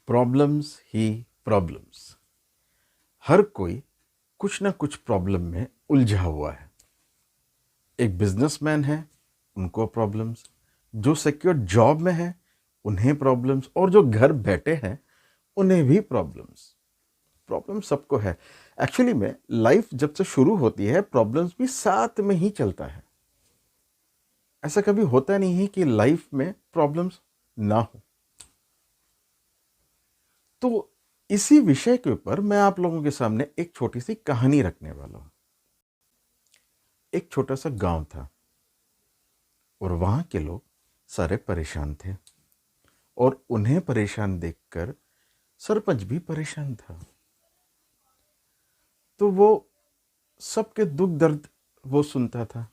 Problems ही problems. हर कोई कुछ ना कुछ प्रॉब्लम में उलझा हुआ है। एक बिजनेसमैन है, उनको प्रॉब्लम्स। जो सिक्योर जॉब में है उन्हें प्रॉब्लम्स, और जो घर बैठे हैं उन्हें भी प्रॉब्लम्स। प्रॉब्लम सबको है। एक्चुअली में लाइफ जब से शुरू होती है प्रॉब्लम्स भी साथ में ही चलता है। ऐसा कभी होता नहीं है कि लाइफ में प्रॉब्लम्स ना हो। तो इसी विषय के ऊपर मैं आप लोगों के सामने एक छोटी सी कहानी रखने वाला हूं। एक छोटा सा गांव था और वहां के लोग सारे परेशान थे, और उन्हें परेशान देखकर सरपंच भी परेशान था। तो वो सबके दुख दर्द वो सुनता था।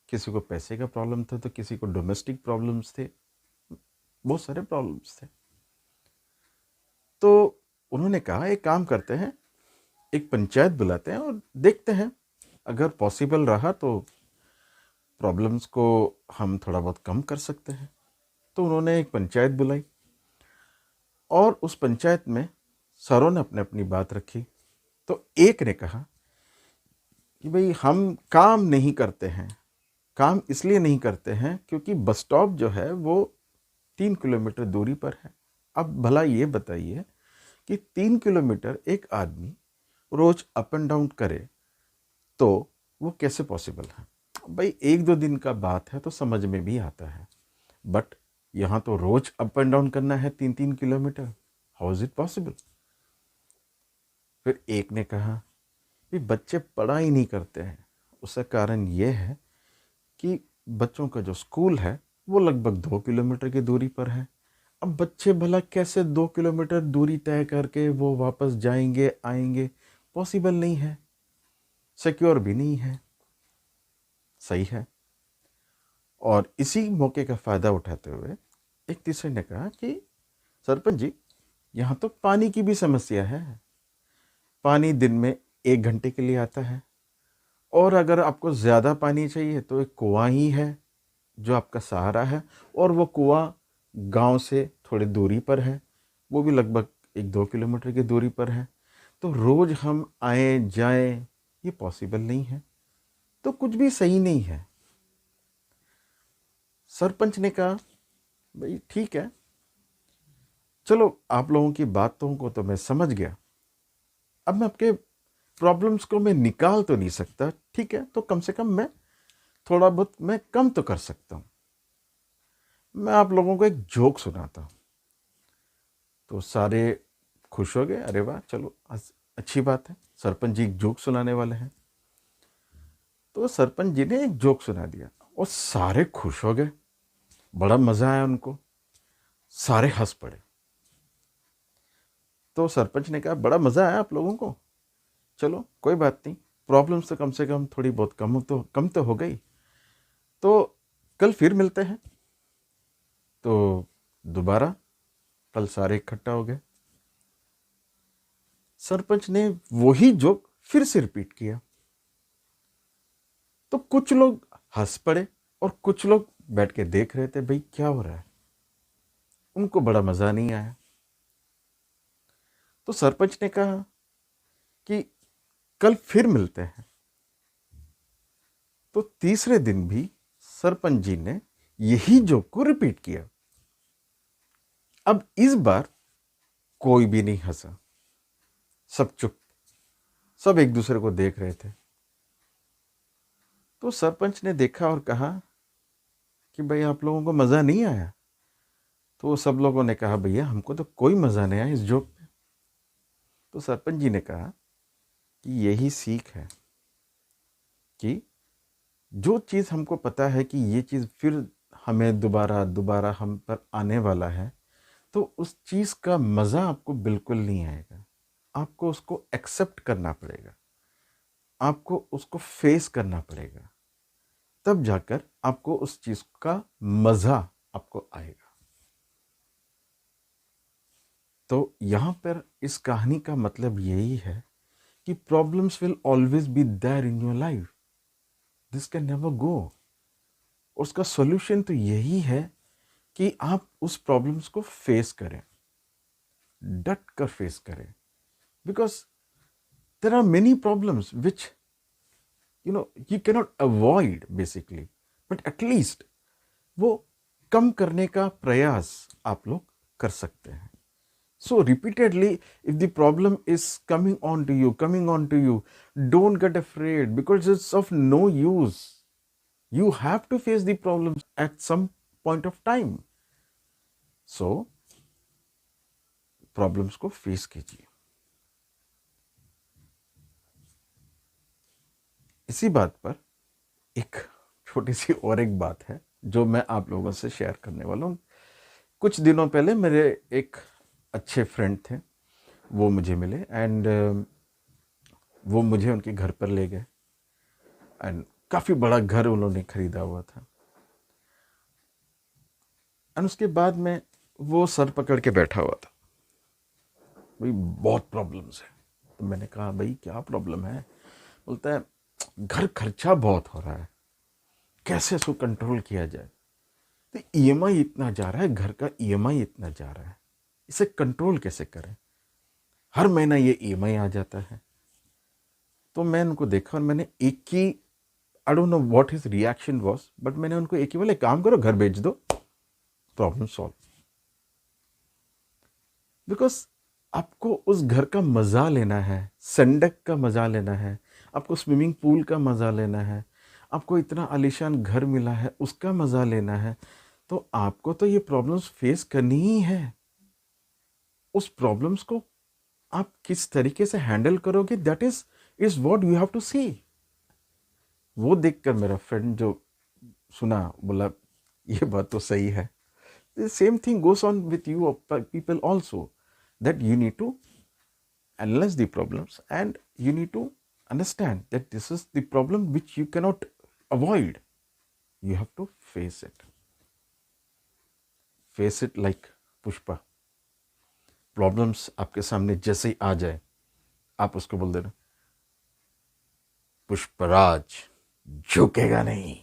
किसी को पैसे का प्रॉब्लम था तो किसी को डोमेस्टिक प्रॉब्लम्स थे, बहुत सारे प्रॉब्लम्स थे। तो उन्होंने कहा एक काम करते हैं, एक पंचायत बुलाते हैं और देखते हैं, अगर पॉसिबल रहा तो प्रॉब्लम्स को हम थोड़ा बहुत कम कर सकते हैं। तो उन्होंने एक पंचायत बुलाई और उस पंचायत में सारों ने अपने अपनी बात रखी। तो एक ने कहा कि भाई हम काम नहीं करते हैं। काम इसलिए नहीं करते हैं क्योंकि बस स्टॉप जो है वो 3 किलोमीटर दूरी पर है। अब भला ये बताइए कि 3 किलोमीटर एक आदमी रोज अप एंड डाउन करे तो वो कैसे पॉसिबल है। भाई 1-2 दिन का बात है तो समझ में भी आता है, बट यहाँ तो रोज अप एंड डाउन करना है 3-3 kilometre. How is it possible. फिर एक ने कहा कि बच्चे पढ़ाई नहीं करते हैं। उसका कारण ये है कि बच्चों का जो स्कूल है वो लगभग 2 किलोमीटर की दूरी पर है। अब बच्चे भला कैसे 2 किलोमीटर दूरी तय करके वो वापस जाएंगे आएंगे, पॉसिबल नहीं है, सिक्योर भी नहीं है। सही है। और इसी मौके का फायदा उठाते हुए एक तीसरे ने कहा कि सरपंच जी, यहाँ तो पानी की भी समस्या है। पानी दिन में 1 घंटे के लिए आता है, और अगर आपको ज़्यादा पानी चाहिए तो एक कुआं ही है जो आपका सहारा है, और वो कुआं गांव से थोड़ी दूरी पर है, वो भी लगभग 1-2 किलोमीटर की दूरी पर है। तो रोज़ हम आए जाएं ये पॉसिबल नहीं है। तो कुछ भी सही नहीं है। सरपंच ने कहा भाई ठीक है, चलो आप लोगों की बातों को तो मैं समझ गया। अब मैं आपके प्रॉब्लम्स को मैं निकाल तो नहीं सकता, ठीक है, तो कम से कम मैं थोड़ा बहुत मैं कम तो कर सकता हूँ। मैं आप लोगों को एक जोक सुनाता हूँ। तो सारे खुश हो गए, अरे वाह चलो अच्छी बात है, सरपंच जी एक जोक सुनाने वाले हैं। तो सरपंच जी ने एक जोक सुना दिया और सारे खुश हो गए, बड़ा मजा आया उनको, सारे हंस पड़े। तो सरपंच ने कहा बड़ा मजा आया आप लोगों को, चलो कोई बात नहीं, प्रॉब्लम्स तो कम से कम थोड़ी बहुत कम तो हो गई। तो कल फिर मिलते हैं। तो दोबारा कल सारे इकट्ठा हो गए। सरपंच ने वही जोक फिर से रिपीट किया। तो कुछ लोग हंस पड़े और कुछ लोग बैठ के देख रहे थे भाई क्या हो रहा है। उनको बड़ा मजा नहीं आया। तो सरपंच ने कहा कि कल फिर मिलते हैं। तो तीसरे दिन भी सरपंच जी ने यही जोक को रिपीट किया। अब इस बार कोई भी नहीं हंसा, सब चुप, सब एक दूसरे को देख रहे थे। तो सरपंच ने देखा और कहा कि भाई आप लोगों को मजा नहीं आया। तो सब लोगों ने कहा भैया हमको तो कोई मजा नहीं आया इस जोक में। तो सरपंच जी ने कहा कि यही सीख है कि जो चीज़ हमको पता है कि ये चीज़ फिर हमें दोबारा दोबारा हम पर आने वाला है, तो उस चीज़ का मज़ा आपको बिल्कुल नहीं आएगा। आपको उसको एक्सेप्ट करना पड़ेगा, आपको उसको फेस करना पड़ेगा, तब जाकर आपको उस चीज़ का मज़ा आपको आएगा। तो यहाँ पर इस कहानी का मतलब यही है कि problems will always be there in your life, this can never go. उसका सॉल्यूशन तो यही है कि आप उस प्रॉब्लम्स को फेस करें, डट कर फेस करें, because there are many problems which you cannot avoid basically, but at least वो कम करने का प्रयास आप लोग कर सकते हैं. So repeatedly, if the problem is coming on to you, don't get afraid, because it's of no use. You have to face the problems at some point of time. So problems को face कीजिए. इसी बात पर एक छोटी सी और एक बात है जो मैं आप लोगों से शेयर करने वाला हूँ. कुछ दिनों पहले मेरे एक अच्छे फ्रेंड थे, वो मुझे मिले एंड वो मुझे उनके घर पर ले गए एंड काफ़ी बड़ा घर उन्होंने खरीदा हुआ था. एंड उसके बाद में वो सर पकड़ के बैठा हुआ था, भाई बहुत प्रॉब्लम्स है. तो मैंने कहा भाई क्या प्रॉब्लम है? बोलता है घर खर्चा बहुत हो रहा है, कैसे इसको कंट्रोल किया जाए. तो ईएमआई इतना जा रहा है, घर का ईएमआई इतना जा रहा है, इसे कंट्रोल कैसे करें? हर महीना ये ईएमआई आ जाता है. तो मैं उनको देखा और मैंने एक ही, I don't know what his reaction was, but मैंने उनको एक ही बोला, काम करो घर बेच दो, प्रॉब्लम सॉल्व. बिकॉज आपको उस घर का मजा लेना है, संडक का मजा लेना है, आपको स्विमिंग पूल का मजा लेना है, आपको इतना आलीशान घर मिला है उसका मजा लेना है. तो आपको तो ये प्रॉब्लम्स फेस करनी ही है. उस प्रॉब्लम्स को आप किस तरीके से हैंडल करोगे, that is what you have to see. वो देखकर मेरा फ्रेंड जो सुना बोला ये बात तो सही है. The same thing goes on with you people also, that you need to analyze the problems and you need to understand that this is the problem which you cannot avoid. You have to face it. Face it like Pushpa. Problems आपके सामने जैसे ही आ जाए आप उसको बोल देना, पुष्पराज झुकेगा नहीं.